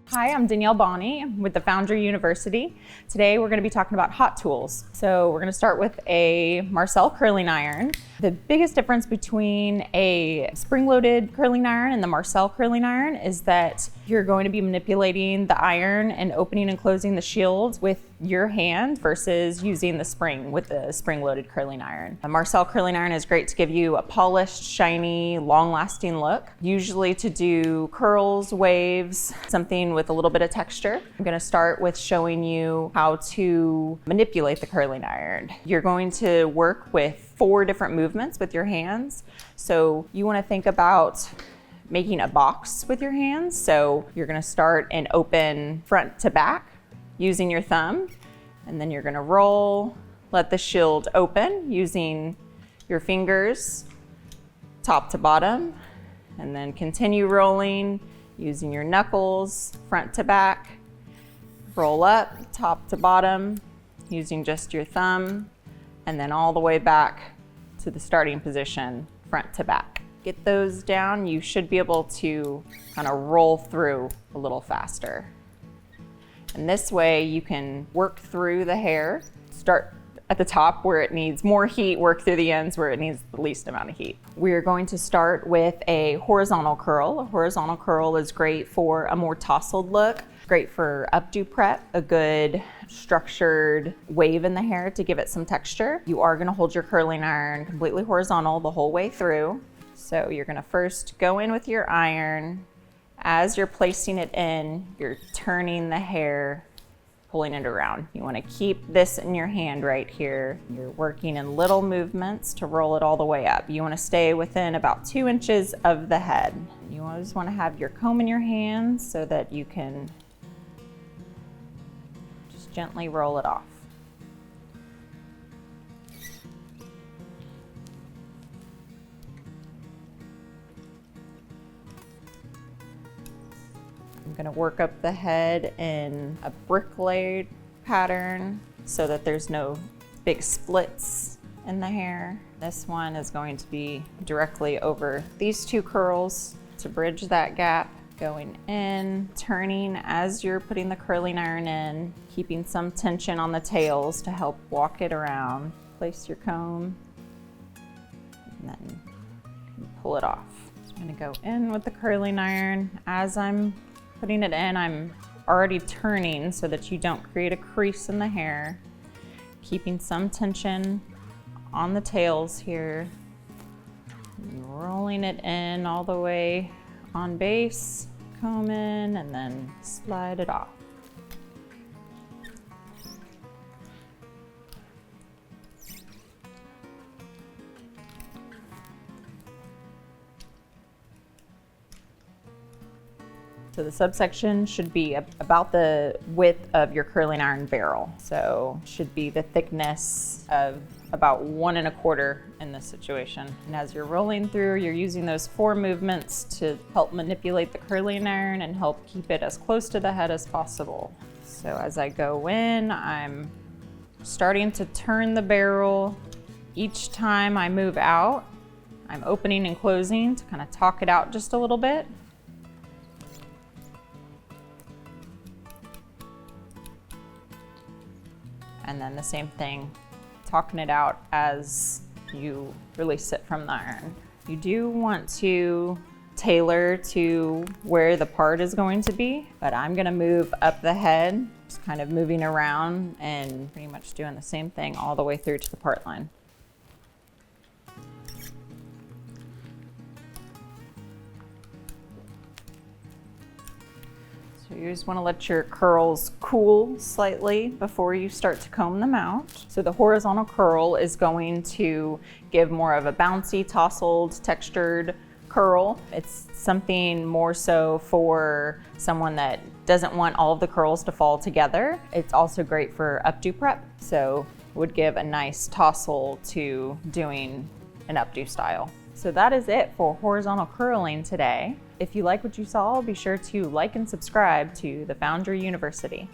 Hi, I'm Danielle with the Foundry University. Today we're going to be talking about hot tools. So we're going to start with a Marcel Curling Iron. The biggest difference between a spring-loaded curling iron and the Marcel Curling Iron is that you're going to be manipulating the iron and opening and closing the shield with your hand versus using the spring with the spring-loaded curling iron. A Marcel Curling Iron is great to give you a polished, shiny, long-lasting look, usually to do curls, waves, something with a little bit of texture. I'm going to start with showing you how to manipulate the curling iron. You're going to work with 4 different movements with your hands. So you want to think about making a box with your hands. So you're going to start and open front to back using your thumb, and then you're going to roll, let the shield open using your fingers top to bottom, and then continue rolling using your knuckles front to back, roll up top to bottom using just your thumb, and then all the way back to the starting position front to back. Get those down, you should be able to kind of roll through a little faster. And this way you can work through the hair, start at the top where it needs more heat, work through the ends where it needs the least amount of heat. We're going to start with a horizontal curl. A horizontal curl is great for a more tousled look, great for updo prep, a good structured wave in the hair to give it some texture. You are going to hold your curling iron completely horizontal the whole way through. So you're going to first go in with your iron. As you're placing it in, you're turning the hair, pulling it around. You want to keep this in your hand right here. You're working in little movements to roll it all the way up. You want to stay within about 2 inches of the head. You always want to have your comb in your hand so that you can just gently roll it off. I'm going to work up the head in a brick-laid pattern so that there's no big splits in the hair. This one is going to be directly over these 2 curls to bridge that gap. Going in, turning as you're putting the curling iron in, keeping some tension on the tails to help walk it around. Place your comb and then pull it off. So I'm going to go in with the curling iron. As I'm putting it in, I'm already turning so that you don't create a crease in the hair. Keeping some tension on the tails here. Rolling it in all the way on base, comb in, and then slide it off. So the subsection should be about the width of your curling iron barrel. So should be the thickness of about 1 1/4 in this situation. And as you're rolling through, you're using those 4 movements to help manipulate the curling iron and help keep it as close to the head as possible. So as I go in, I'm starting to turn the barrel. Each time I move out, I'm opening and closing to kind of talk it out just a little bit. And then the same thing, talking it out as you release it from the iron. You do want to tailor to where the part is going to be, but I'm gonna move up the head, just kind of moving around and pretty much doing the same thing all the way through to the part line. So you just want to let your curls cool slightly before you start to comb them out. So the horizontal curl is going to give more of a bouncy, tousled, textured curl. It's something more so for someone that doesn't want all of the curls to fall together. It's also great for updo prep, so it would give a nice tousle to doing an updo style. So that is it for horizontal curling today. If you like what you saw, be sure to like and subscribe to the Foundry University.